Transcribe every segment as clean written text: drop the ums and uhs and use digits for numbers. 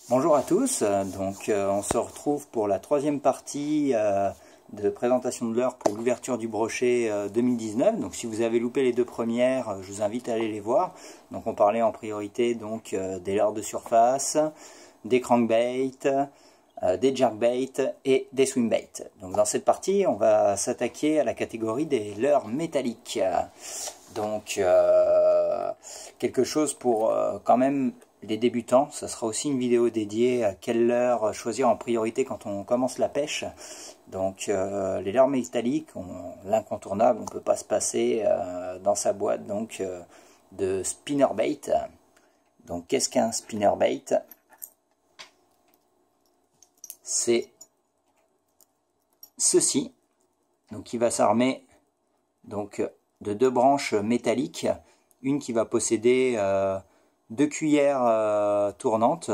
Bonjour à tous, on se retrouve pour la troisième partie de présentation de leurre pour l'ouverture du brochet 2019. Donc si vous avez loupé les deux premières, je vous invite à aller les voir. Donc on parlait en priorité des leurres de surface, des crankbaits, des jerkbaits et des swimbaits. Donc dans cette partie, on va s'attaquer à la catégorie des leurres métalliques. Quelque chose pour quand même les débutants. Ça sera aussi une vidéo dédiée à quelle leurre choisir en priorité quand on commence la pêche. Les leurres métalliques, l'incontournable, on ne peut pas se passer dans sa boîte de spinnerbait. Donc qu'est-ce qu'un spinnerbait? C'est ceci, donc qui va s'armer de deux branches métalliques, une qui va posséder deux cuillères tournantes,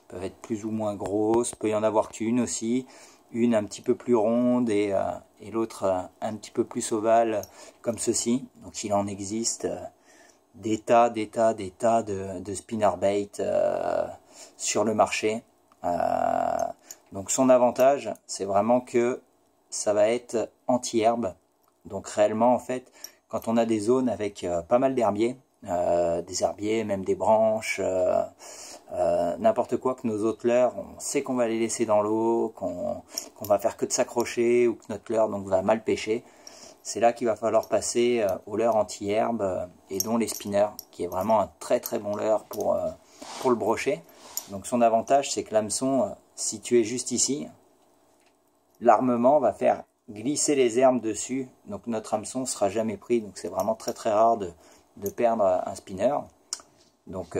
peuvent être plus ou moins grosses, peut y en avoir qu'une aussi, une un petit peu plus ronde et l'autre un petit peu plus ovale comme ceci. Donc il en existe des tas de spinnerbait sur le marché. Donc son avantage, c'est vraiment que ça va être anti-herbe. Donc réellement, en fait, quand on a des zones avec pas mal d'herbiers, des herbiers, même des branches, n'importe quoi, que nos autres leurres, on sait qu'on va les laisser dans l'eau, qu'on va faire que de s'accrocher, ou que notre leurre va mal pêcher, c'est là qu'il va falloir passer aux leurres anti-herbe, et dont les spinners, qui est vraiment un très bon leurre pour le brochet. Donc son avantage, c'est que l'hameçon situé juste ici, l'armement va faire glisser les herbes dessus, donc notre hameçon ne sera jamais pris, donc c'est vraiment très rare de perdre un spinner. Donc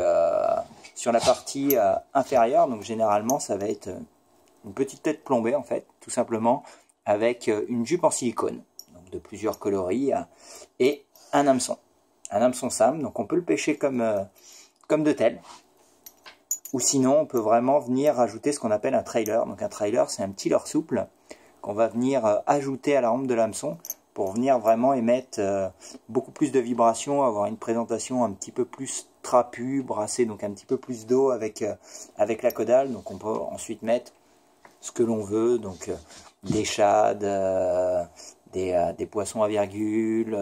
sur la partie inférieure, donc généralement ça va être une petite tête plombée en fait, tout simplement, avec une jupe en silicone, donc de plusieurs coloris, et un hameçon SAM. Donc on peut le pêcher comme de tel. Ou sinon, on peut vraiment venir rajouter ce qu'on appelle un trailer. Donc un trailer, c'est un petit leurre souple qu'on va venir ajouter à la rampe de l'hameçon pour venir vraiment émettre beaucoup plus de vibrations, avoir une présentation un petit peu plus trapue, brasser donc un petit peu plus d'eau avec la caudale. Donc on peut ensuite mettre ce que l'on veut, donc des shad, des poissons à virgule,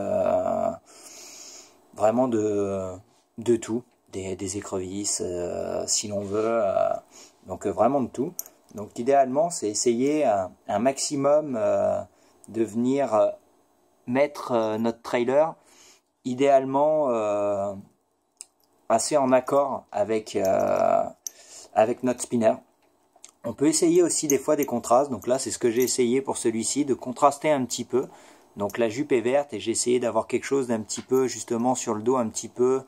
vraiment de tout. Des écrevisses si l'on veut, vraiment de tout. Donc idéalement c'est essayer un maximum de venir mettre notre trailer idéalement assez en accord avec notre spinner. On peut essayer aussi des fois des contrastes, donc là c'est ce que j'ai essayé pour celui-ci, de contraster un petit peu. Donc la jupe est verte et j'ai essayé d'avoir quelque chose d'un petit peu justement sur le dos, un petit peu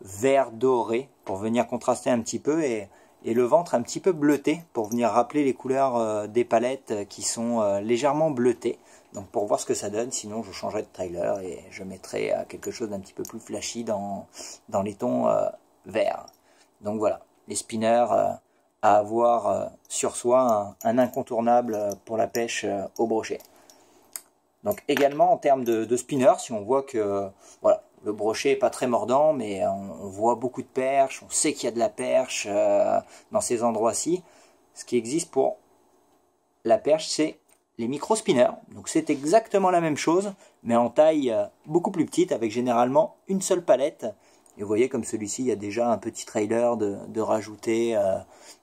vert doré pour venir contraster un petit peu, et le ventre un petit peu bleuté pour venir rappeler les couleurs des palettes qui sont légèrement bleutées. Donc pour voir ce que ça donne, sinon je changerai de trailer et je mettrai quelque chose d'un petit peu plus flashy dans les tons verts. Donc voilà, les spinners à avoir sur soi, un incontournable pour la pêche au brochet. Donc également en termes de spinner, si on voit que voilà, le brochet n'est pas très mordant, mais on voit beaucoup de perches, on sait qu'il y a de la perche dans ces endroits-ci. Ce qui existe pour la perche, c'est les micro-spinners. Donc c'est exactement la même chose, mais en taille beaucoup plus petite, avec généralement une seule palette. Et vous voyez, comme celui-ci, il y a déjà un petit trailer de rajouter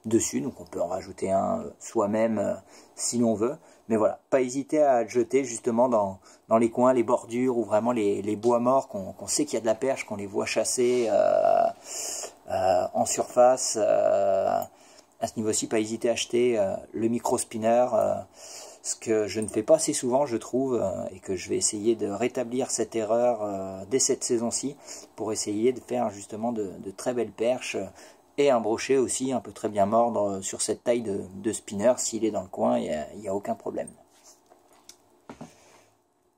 dessus. Donc on peut en rajouter un soi-même si l'on veut. Mais voilà, pas hésiter à le jeter justement dans les coins, les bordures, ou vraiment les bois morts, qu'on sait qu'il y a de la perche, qu'on les voit chasser en surface. À ce niveau-ci, pas hésiter à acheter le micro-spinner, ce que je ne fais pas assez souvent, je trouve, et que je vais essayer de rétablir cette erreur dès cette saison-ci, pour essayer de faire justement de très belles perches, et un brochet aussi, un peu très bien mordre sur cette taille de spinner. S'il est dans le coin, il n'y a aucun problème.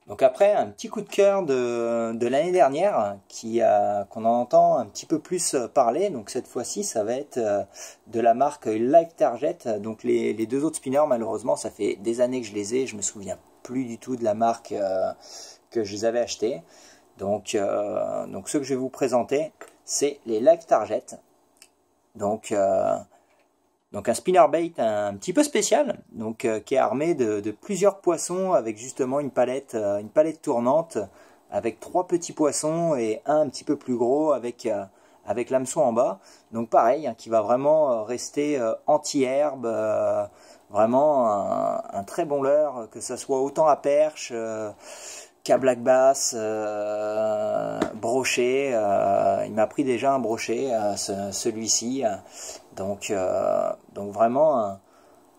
Donc après, un petit coup de cœur de l'année dernière, qu'on en entend un petit peu plus parler. Donc cette fois-ci, ça va être de la marque Live Target. Donc les deux autres spinners, malheureusement, ça fait des années que je les ai. Je me souviens plus du tout de la marque que je les avais achetés. Donc ce que je vais vous présenter, c'est les Live Target. Donc Donc un spinnerbait un petit peu spécial, donc qui est armé de plusieurs poissons avec justement une palette tournante avec 3 petits poissons et un petit peu plus gros avec l'hameçon en bas. Donc pareil, hein, qui va vraiment rester anti-herbe, vraiment un très bon leurre, que ça soit autant à perche qu'à black bass, brochet. Il m'a pris déjà un brochet, celui-ci. Donc vraiment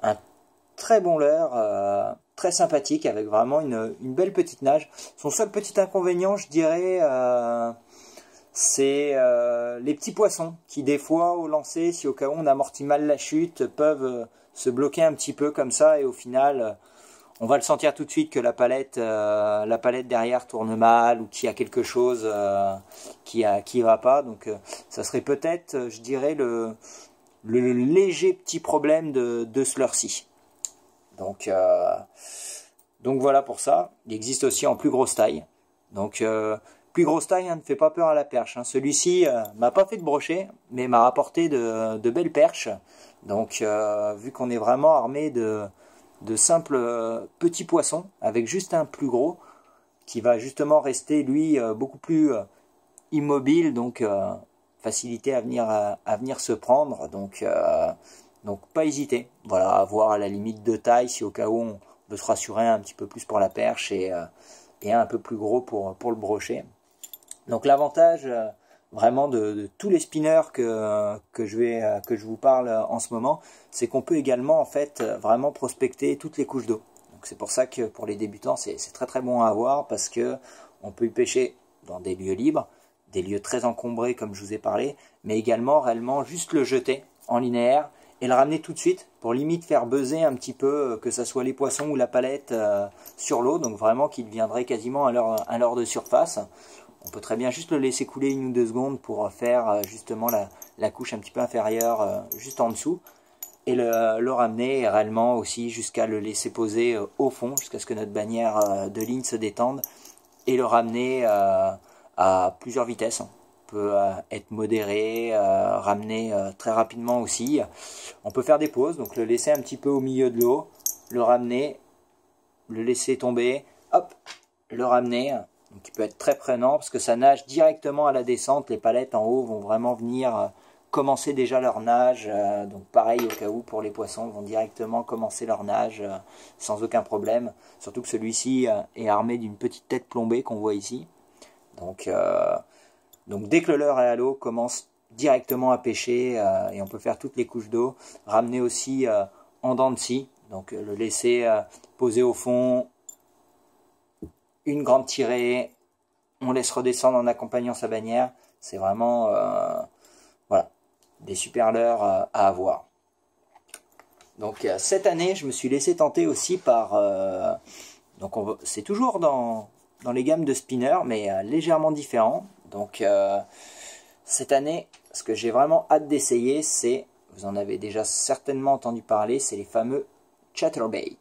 un très bon leurre, très sympathique, avec vraiment une belle petite nage. Son seul petit inconvénient, je dirais, c'est les petits poissons qui, des fois, au lancer, si au cas où on amortit mal la chute, peuvent se bloquer un petit peu comme ça, et au final, on va le sentir tout de suite que la palette derrière tourne mal, ou qu'il y a quelque chose qui va pas. Donc ça serait peut-être, je dirais, le léger petit problème de ce leurre-ci. Donc voilà pour ça. Il existe aussi en plus grosse taille. Donc plus grosse taille, hein, ne fait pas peur à la perche. Hein. Celui-ci m'a pas fait de brochet, mais m'a rapporté de belles perches. Donc vu qu'on est vraiment armé de simples petits poissons, avec juste un plus gros, qui va justement rester lui beaucoup plus immobile, donc facilité à venir se prendre. Donc pas hésiter. Voilà, à voir à la limite de taille, si au cas où on veut se rassurer un petit peu plus pour la perche et un peu plus gros pour le brochet. Donc l'avantage vraiment de tous les spinners que je vous parle en ce moment, c'est qu'on peut également en fait vraiment prospecter toutes les couches d'eau. Donc c'est pour ça que pour les débutants c'est très très bon à avoir, parce que on peut y pêcher dans des lieux libres, des lieux très encombrés comme je vous ai parlé, mais également réellement juste le jeter en linéaire et le ramener tout de suite pour limite faire buzzer un petit peu, que ce soit les poissons ou la palette sur l'eau, donc vraiment qu'il deviendrait quasiment un leurre de surface. On peut très bien juste le laisser couler 1 ou 2 secondes pour faire justement la couche un petit peu inférieure juste en dessous, et le ramener réellement aussi jusqu'à le laisser poser au fond, jusqu'à ce que notre bannière de ligne se détende, et le ramener à plusieurs vitesses. On peut être modéré, ramener très rapidement aussi. On peut faire des pauses, donc le laisser un petit peu au milieu de l'eau, le ramener, le laisser tomber, hop, le ramener. Donc il peut être très prenant parce que ça nage directement à la descente. Les palettes en haut vont vraiment venir commencer déjà leur nage. Donc pareil au cas où pour les poissons, vont directement commencer leur nage sans aucun problème. Surtout que celui-ci est armé d'une petite tête plombée qu'on voit ici. Donc dès que le leurre est à l'eau, commence directement à pêcher et on peut faire toutes les couches d'eau. Ramener aussi en dents de scie, donc le laisser poser au fond, une grande tirée, on laisse redescendre en accompagnant sa bannière. C'est vraiment voilà, des super leurres à avoir. Donc cette année, je me suis laissé tenter aussi par... donc c'est toujours dans les gammes de spinners, mais légèrement différent. Donc cette année, ce que j'ai vraiment hâte d'essayer, c'est, vous en avez déjà certainement entendu parler, c'est les fameux chatterbait.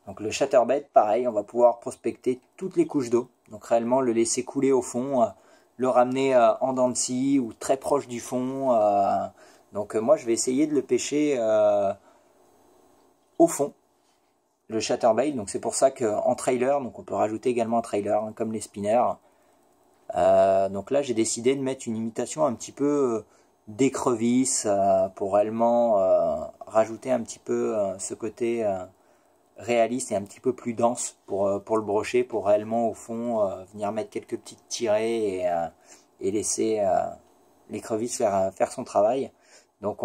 Donc le chatterbait, pareil, on va pouvoir prospecter toutes les couches d'eau. Donc réellement le laisser couler au fond, le ramener en dents de scie ou très proche du fond. Donc moi je vais essayer de le pêcher au fond, le chatterbait. Donc c'est pour ça qu'en trailer, donc on peut rajouter également un trailer, hein, comme les spinners. Donc là j'ai décidé de mettre une imitation un petit peu d'écrevisse pour réellement rajouter un petit peu ce côté réaliste et un petit peu plus dense pour le brochet, pour réellement au fond venir mettre quelques petites tirées et laisser l'écrevisse faire son travail. Donc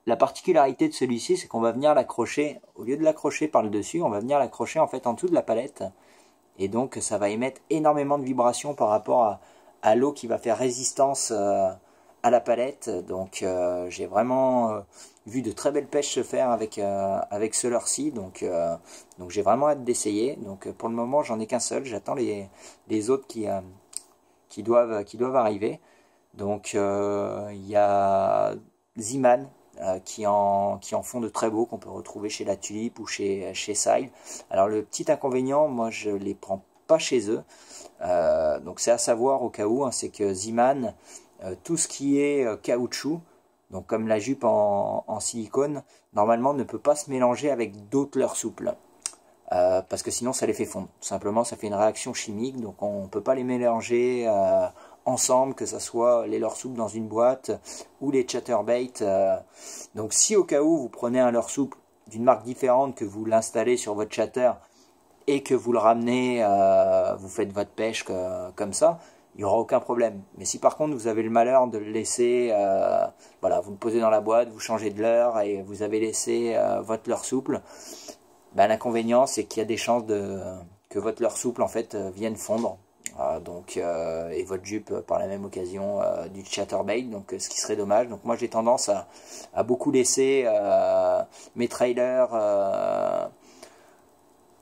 la particularité de celui-ci, c'est qu'on va venir l'accrocher, au lieu de l'accrocher par le dessus, on va venir l'accrocher en fait en dessous de la palette, et donc ça va émettre énormément de vibrations par rapport à l'eau qui va faire résistance à la palette. Donc j'ai vraiment vu de très belles pêches se faire avec ce leurre-ci, donc j'ai vraiment hâte d'essayer. Donc pour le moment j'en ai qu'un seul, j'attends les autres qui doivent arriver. Donc il y a Ziman qui en font de très beaux, qu'on peut retrouver chez La Tulipe ou chez Sile. Alors le petit inconvénient, moi je les prends pas chez eux, donc c'est à savoir au cas où, hein, c'est que Ziman, tout ce qui est caoutchouc Donc comme la jupe en silicone, normalement ne peut pas se mélanger avec d'autres leurres souples. Parce que sinon ça les fait fondre. Tout simplement ça fait une réaction chimique, donc on ne peut pas les mélanger ensemble, que ce soit les leurres souples dans une boîte ou les chatterbait. Donc si au cas où vous prenez un leurre souple d'une marque différente, que vous l'installez sur votre chatter et que vous le ramenez, vous faites votre pêche comme ça, il n'y aura aucun problème. Mais si par contre vous avez le malheur de le laisser, voilà, vous le posez dans la boîte, vous changez de leurre et vous avez laissé votre leurre souple, ben, l'inconvénient c'est qu'il y a des chances que votre leurre souple en fait vienne fondre. Et votre jupe par la même occasion du chatterbait, donc ce qui serait dommage. Donc moi j'ai tendance à beaucoup laisser mes trailers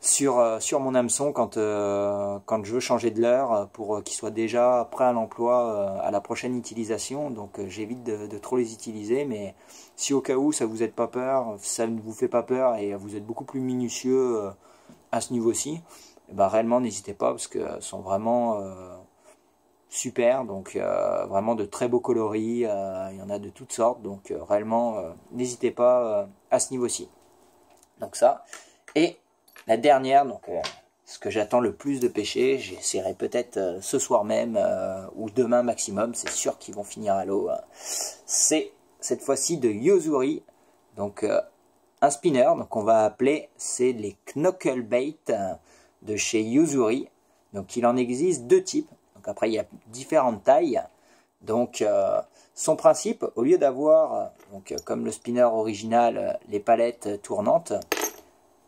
sur mon hameçon quand je veux changer de leurre pour qu'ils soient déjà prêts à l'emploi à la prochaine utilisation. Donc j'évite de trop les utiliser, mais si au cas où ça vous ça ne vous fait pas peur et vous êtes beaucoup plus minutieux à ce niveau-ci, ben réellement n'hésitez pas, parce que sont vraiment super, donc vraiment de très beaux coloris, il y en a de toutes sortes, donc réellement n'hésitez pas à ce niveau-ci. Donc ça, et la dernière, donc ce que j'attends le plus de pêcher, j'essaierai peut-être ce soir même ou demain maximum, c'est sûr qu'ils vont finir à l'eau, c'est cette fois-ci de Yo-Zuri, donc un spinner, donc on va appeler, c'est les Knocklebait de chez Yo-Zuri. Donc il en existe deux types, donc après il y a différentes tailles. Donc son principe, au lieu d'avoir comme le spinner original les palettes tournantes,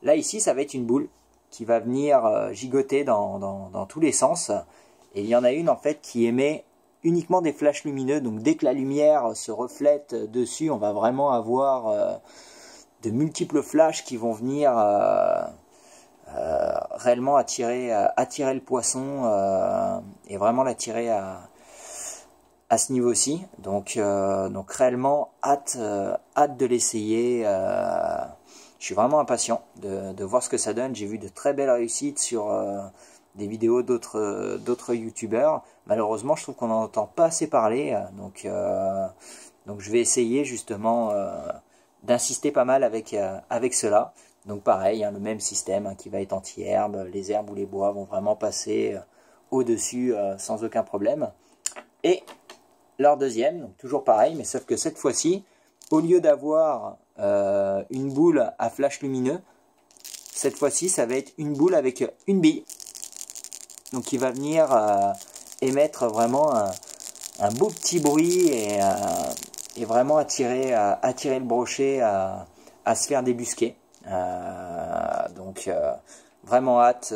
là ici ça va être une boule qui va venir gigoter dans tous les sens, et il y en a une en fait qui émet uniquement des flashs lumineux. Donc dès que la lumière se reflète dessus, on va vraiment avoir de multiples flashs qui vont venir réellement attirer le poisson et vraiment l'attirer à ce niveau-ci. Donc réellement hâte de l'essayer. Je suis vraiment impatient de voir ce que ça donne. J'ai vu de très belles réussites sur des vidéos d'autres youtubeurs. Malheureusement, je trouve qu'on n'en entend pas assez parler. Donc je vais essayer justement d'insister pas mal avec cela. Donc pareil, hein, le même système qui va être anti-herbe. Les herbes ou les bois vont vraiment passer au-dessus sans aucun problème. Et leur deuxième, donc toujours pareil, mais sauf que cette fois-ci, au lieu d'avoir une boule à flash lumineux, cette fois-ci ça va être une boule avec une bille. Donc qui va venir émettre vraiment un beau petit bruit et vraiment attirer le brochet à se faire débusquer. Vraiment hâte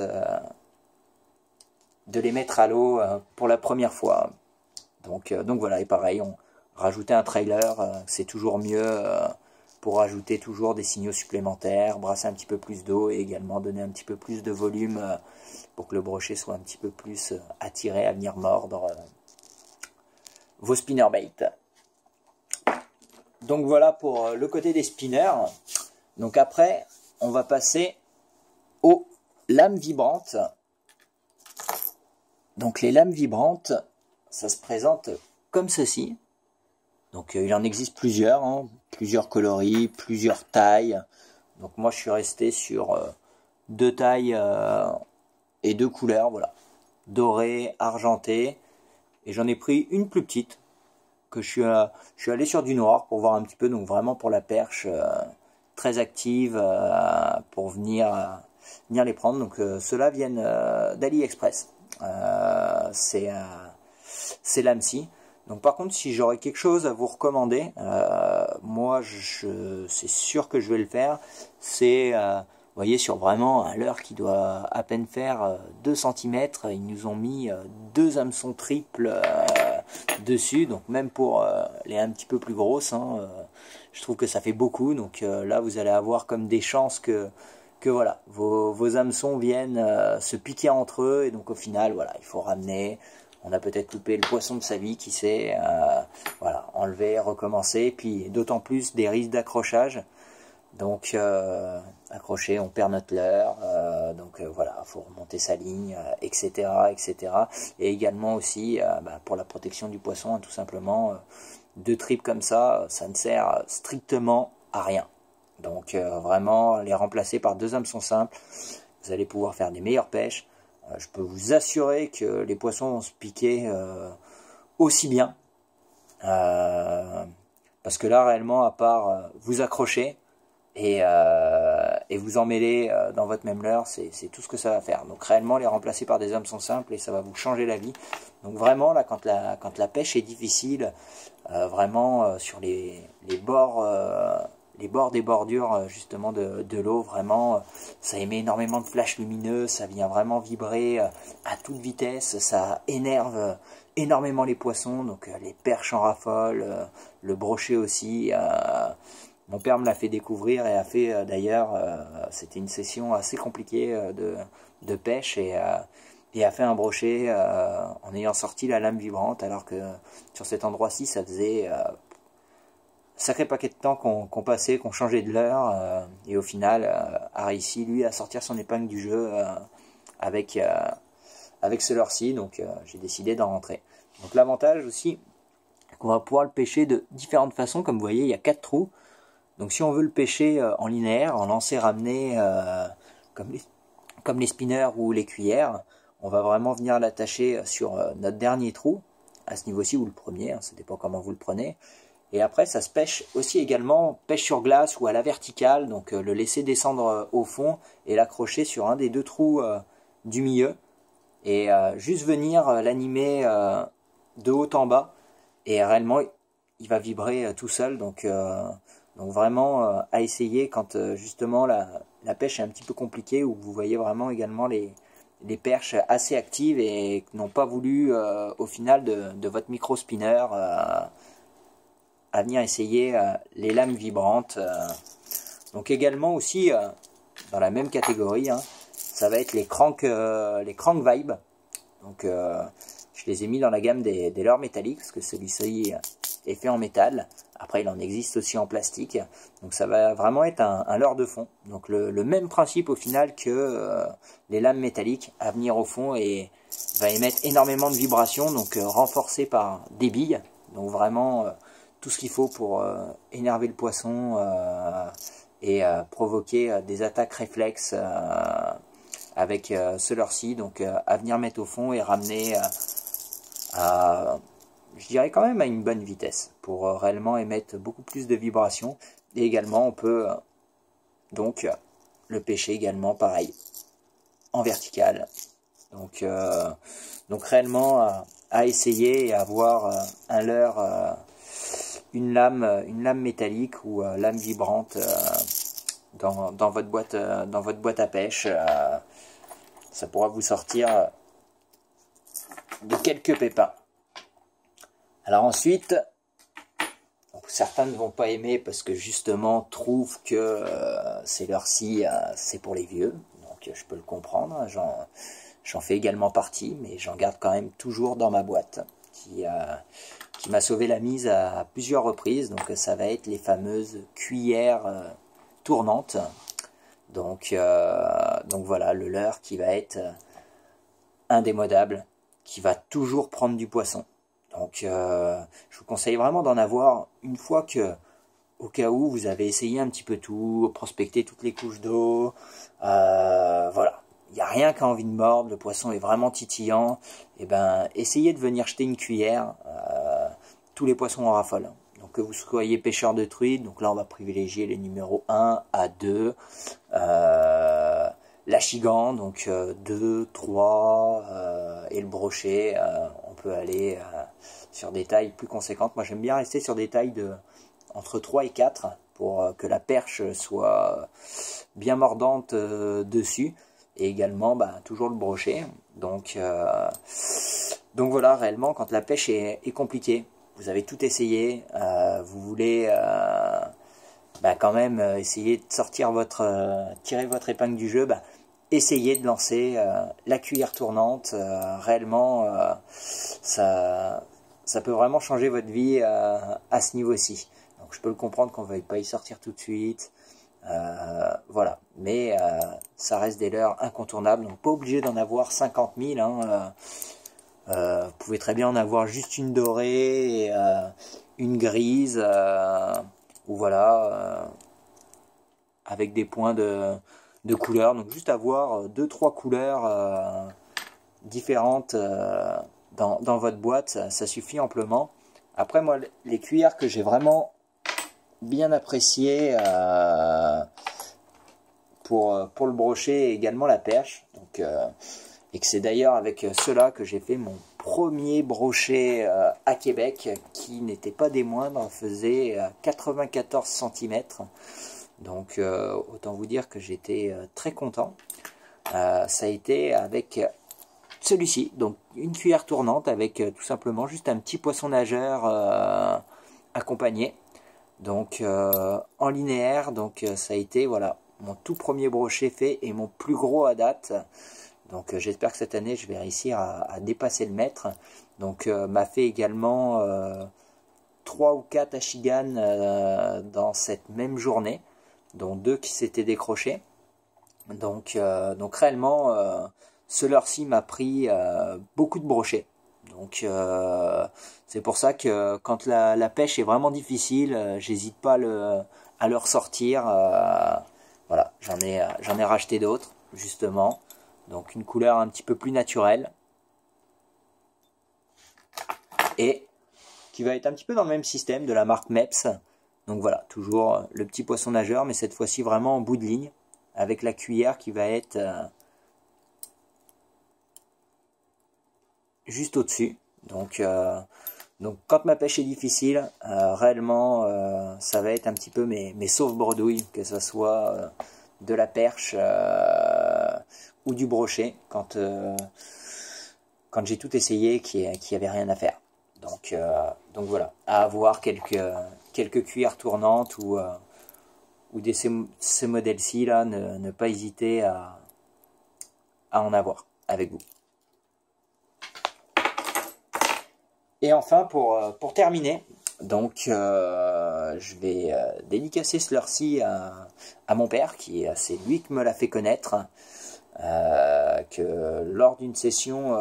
de les mettre à l'eau pour la première fois. Donc voilà, et pareil, rajouter un trailer, c'est toujours mieux pour rajouter toujours des signaux supplémentaires, brasser un petit peu plus d'eau et également donner un petit peu plus de volume pour que le brochet soit un petit peu plus attiré à venir mordre vos spinnerbait. Donc voilà pour le côté des spinners. Donc après, on va passer aux lames vibrantes. Donc les lames vibrantes, ça se présente comme ceci. Donc il en existe plusieurs, hein, plusieurs coloris, plusieurs tailles. Donc moi je suis resté sur deux tailles et deux couleurs, voilà, doré, argenté. Et j'en ai pris une plus petite, que je suis allé sur du noir pour voir un petit peu, donc vraiment pour la perche très active pour venir les prendre. Donc ceux-là viennent d'AliExpress. C'est l'AMSI. Donc par contre, si j'aurais quelque chose à vous recommander, moi c'est sûr que je vais le faire. C'est vous voyez, sur vraiment un leurre qui doit à peine faire 2 cm, ils nous ont mis 2 hameçons triples dessus. Donc même pour les un petit peu plus grosses, hein, je trouve que ça fait beaucoup. Donc là, vous allez avoir comme des chances que voilà, vos hameçons viennent se piquer entre eux. Et donc au final, voilà, il faut ramener. On a peut-être loupé le poisson de sa vie, qui sait, voilà, enlever, recommencer. Puis d'autant plus des risques d'accrochage. Donc accroché, on perd notre leurre, donc voilà, il faut remonter sa ligne, etc., etc. Et également aussi pour la protection du poisson, hein, tout simplement, deux tripes comme ça ne sert strictement à rien. Donc vraiment, les remplacer par deux hameçons simples, vous allez pouvoir faire des meilleures pêches. Je peux vous assurer que les poissons vont se piquer aussi bien. Parce que là, réellement, à part vous accrocher et vous emmêler dans votre même leurre, c'est tout ce que ça va faire. Donc réellement, les remplacer par des hameçons simples et ça va vous changer la vie. Donc vraiment, là, quand la pêche est difficile, vraiment sur les bords des bordures justement de l'eau, vraiment ça émet énormément de flashs lumineux, ça vient vraiment vibrer à toute vitesse, ça énerve énormément les poissons, donc les perches en raffolent, le brochet aussi. Mon père me l'a fait découvrir et a fait d'ailleurs, c'était une session assez compliquée de pêche et a fait un brochet en ayant sorti la lame vibrante, alors que sur cet endroit-ci ça faisait sacré paquet de temps qu'on passait, qu'on changeait de leurre, et au final a réussi lui à sortir son épingle du jeu avec ce leurre-ci, donc j'ai décidé d'en rentrer. Donc l'avantage aussi, qu'on va pouvoir le pêcher de différentes façons, comme vous voyez il y a 4 trous, donc si on veut le pêcher en linéaire, en lancer-ramener comme les spinners ou les cuillères, on va vraiment venir l'attacher sur notre dernier trou, à ce niveau-ci ou le premier, hein, ça dépend comment vous le prenez. Et après ça se pêche aussi également pêche sur glace ou à la verticale, donc le laisser descendre au fond et l'accrocher sur un des deux trous du milieu. Et juste venir l'animer de haut en bas, et réellement il va vibrer tout seul, donc vraiment à essayer quand justement la pêche est un petit peu compliquée, où vous voyez vraiment également les perches assez actives et qui n'ont pas voulu au final de votre micro spinner à venir essayer les lames vibrantes. Donc également aussi dans la même catégorie, hein, ça va être les crank vibe. Donc je les ai mis dans la gamme des leurres métalliques, parce que celui-ci est fait en métal. Après il en existe aussi en plastique, donc ça va vraiment être un leurre de fond, donc le même principe au final que les lames métalliques, à venir au fond et va émettre énormément de vibrations, donc renforcé par des billes, donc vraiment tout ce qu'il faut pour énerver le poisson et provoquer des attaques réflexes avec ce leurre-ci, donc à venir mettre au fond et ramener je dirais quand même à une bonne vitesse, pour réellement émettre beaucoup plus de vibrations. Et également on peut donc le pêcher également pareil en vertical, donc réellement à essayer et avoir un leurre, une lame métallique ou lame vibrante dans votre boîte à pêche. Ça pourra vous sortir de quelques pépins. Alors ensuite, certains ne vont pas aimer parce que justement trouvent que ces leurres-ci c'est pour les vieux, donc je peux le comprendre, j'en fais également partie, mais j'en garde quand même toujours dans ma boîte, qui m'a sauvé la mise à plusieurs reprises. Donc ça va être les fameuses cuillères tournantes, donc voilà, le leurre qui va être indémodable, qui va toujours prendre du poisson. Donc je vous conseille vraiment d'en avoir une fois que, au cas où vous avez essayé un petit peu tout, prospecté toutes les couches d'eau, voilà, il n'y a rien qui a envie de mordre, le poisson est vraiment titillant, et ben essayez de venir jeter une cuillère, tous les poissons en raffolent. Donc que vous soyez pêcheur de truites, donc là on va privilégier les numéros 1 à 2, l'achigan, donc 2, 3, et le brochet, on peut aller sur des tailles plus conséquentes. Moi j'aime bien rester sur des tailles entre 3 et 4 pour que la perche soit bien mordante dessus, et également toujours le brochet. Donc voilà, réellement quand la pêche est compliquée, vous avez tout essayé, vous voulez quand même essayer de sortir tirer votre épingle du jeu, essayez de lancer la cuillère tournante. Réellement ça peut vraiment changer votre vie à ce niveau-ci. Donc je peux le comprendre qu'on ne veuille pas y sortir tout de suite, Voilà, mais ça reste des leurres incontournables, donc pas obligé d'en avoir 50 000, hein, vous pouvez très bien en avoir juste une dorée et une grise, ou voilà, avec des points de couleurs, donc juste avoir 2-3 couleurs différentes dans votre boîte, ça suffit amplement. Après moi, les cuillères que j'ai vraiment bien appréciées pour le brochet et également la perche, donc, et que c'est d'ailleurs avec cela que j'ai fait mon premier brochet à Québec, qui n'était pas des moindres, faisait 94 cm. Donc autant vous dire que j'étais très content. Ça a été avec celui-ci, donc une cuillère tournante avec tout simplement juste un petit poisson nageur accompagné. Donc en linéaire, donc ça a été voilà mon tout premier brochet fait et mon plus gros à date. Donc j'espère que cette année je vais réussir à dépasser le mètre. Donc m'a fait également 3 ou 4 Achigan dans cette même journée, dont 2 qui s'étaient décrochés. Donc réellement ce leurre-ci m'a pris beaucoup de brochets. Donc c'est pour ça que quand la pêche est vraiment difficile, j'hésite pas à le ressortir. Voilà, j'en ai racheté d'autres justement. Donc une couleur un petit peu plus naturelle. Et qui va être un petit peu dans le même système de la marque Mepps. Donc voilà, toujours le petit poisson nageur, mais cette fois-ci vraiment en bout de ligne, avec la cuillère qui va être juste au-dessus. Donc quand ma pêche est difficile, réellement ça va être un petit peu mes sauve-bredouilles, que ce soit de la perche ou du brochet, quand j'ai tout essayé qu'il n'y avait rien à faire. Donc voilà, à avoir quelques cuillères tournantes ou ces modèles-ci, là, ne pas hésiter à en avoir avec vous. Et enfin, pour terminer, donc je vais dédicacer ce leurre-ci à mon père, c'est lui qui me l'a fait connaître, que lors d'une session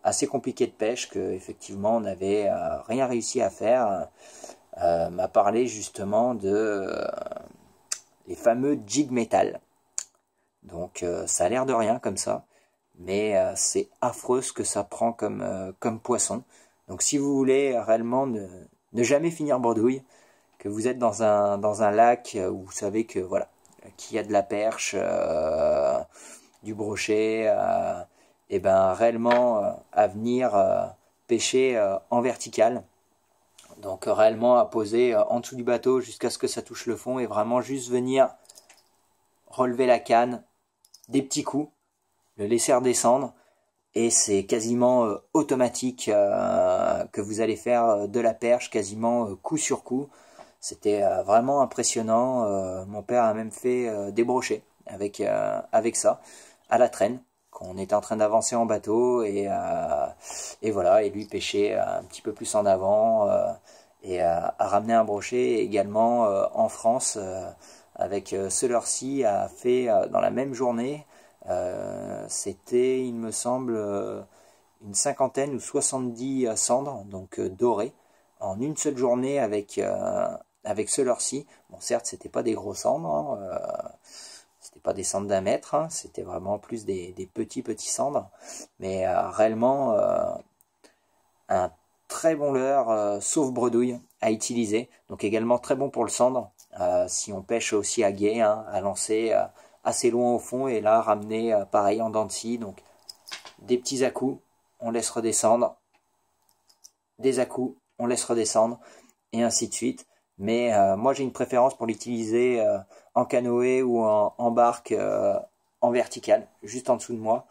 assez compliquée de pêche, que effectivement on n'avait rien réussi à faire, m'a parlé justement de les fameux jig metal. Donc ça a l'air de rien comme ça, mais c'est affreux ce que ça prend comme poisson. Donc si vous voulez réellement ne jamais finir bredouille, que vous êtes dans un lac où vous savez que voilà, qu'il y a de la perche, du brochet, et ben réellement à venir pêcher en vertical. Donc réellement à poser en dessous du bateau jusqu'à ce que ça touche le fond et vraiment juste venir relever la canne, des petits coups, le laisser redescendre. Et c'est quasiment automatique que vous allez faire de la perche quasiment coup sur coup. C'était vraiment impressionnant. Mon père a même fait des brochets avec ça, à la traîne, qu'on était en train d'avancer en bateau. Et voilà, et lui pêchait un petit peu plus en avant et a ramené un brochet également en France avec ce leurre-ci, a fait dans la même journée. C'était, il me semble, une cinquantaine ou 70 cendres, donc dorées, en une seule journée avec ce leurre-ci. Bon, certes, c'était pas des gros cendres, c'était pas des cendres d'1 mètre, hein, c'était vraiment plus des petits cendres, mais réellement un très bon leurre, sauf bredouille, à utiliser. Donc également très bon pour le cendre, si on pêche aussi à gué, hein, à lancer assez loin au fond et là ramener pareil en dents de scie. Donc des petits à-coups, on laisse redescendre, des à-coups, on laisse redescendre, et ainsi de suite. Mais moi j'ai une préférence pour l'utiliser en canoë ou en barque en vertical, juste en dessous de moi.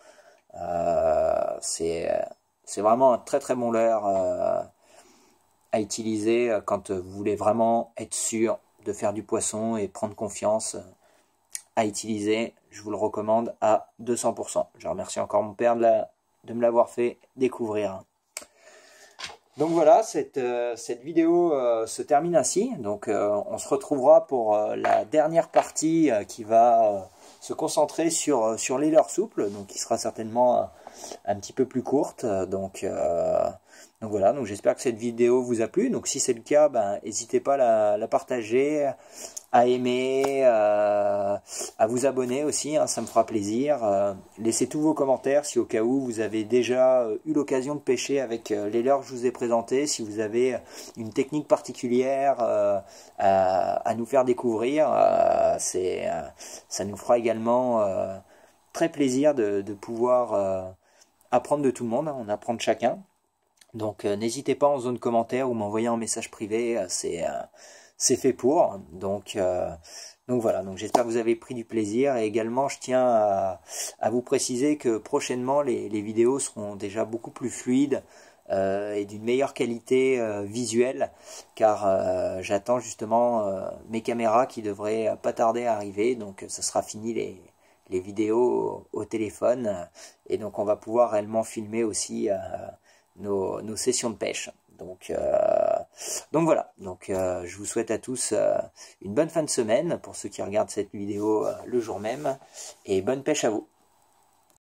C'est vraiment un très bon leurre à utiliser quand vous voulez vraiment être sûr de faire du poisson et prendre confiance à utiliser. Je vous le recommande à 200%. Je remercie encore mon père de me l'avoir fait découvrir. Donc voilà, cette vidéo se termine ainsi. Donc on se retrouvera pour la dernière partie qui va se concentrer sur les leurres souples, donc qui sera certainement un petit peu plus courte. Donc voilà, donc j'espère que cette vidéo vous a plu. Donc si c'est le cas, n'hésitez pas à la partager, à aimer, à vous abonner aussi, hein, ça me fera plaisir. Laissez tous vos commentaires si au cas où vous avez déjà eu l'occasion de pêcher avec les leurres que je vous ai présentés, si vous avez une technique particulière à nous faire découvrir, ça nous fera également très plaisir de pouvoir apprendre de tout le monde, hein, on apprend de chacun. Donc n'hésitez pas en zone commentaire ou m'envoyer un message privé, c'est fait pour. Donc voilà, donc j'espère que vous avez pris du plaisir. Et également je tiens à vous préciser que prochainement les vidéos seront déjà beaucoup plus fluides et d'une meilleure qualité visuelle, car j'attends justement mes caméras qui devraient pas tarder à arriver. Donc ça sera fini les vidéos au téléphone, et donc on va pouvoir réellement filmer aussi nos sessions de pêche. Donc voilà, donc je vous souhaite à tous une bonne fin de semaine pour ceux qui regardent cette vidéo le jour même, et bonne pêche à vous.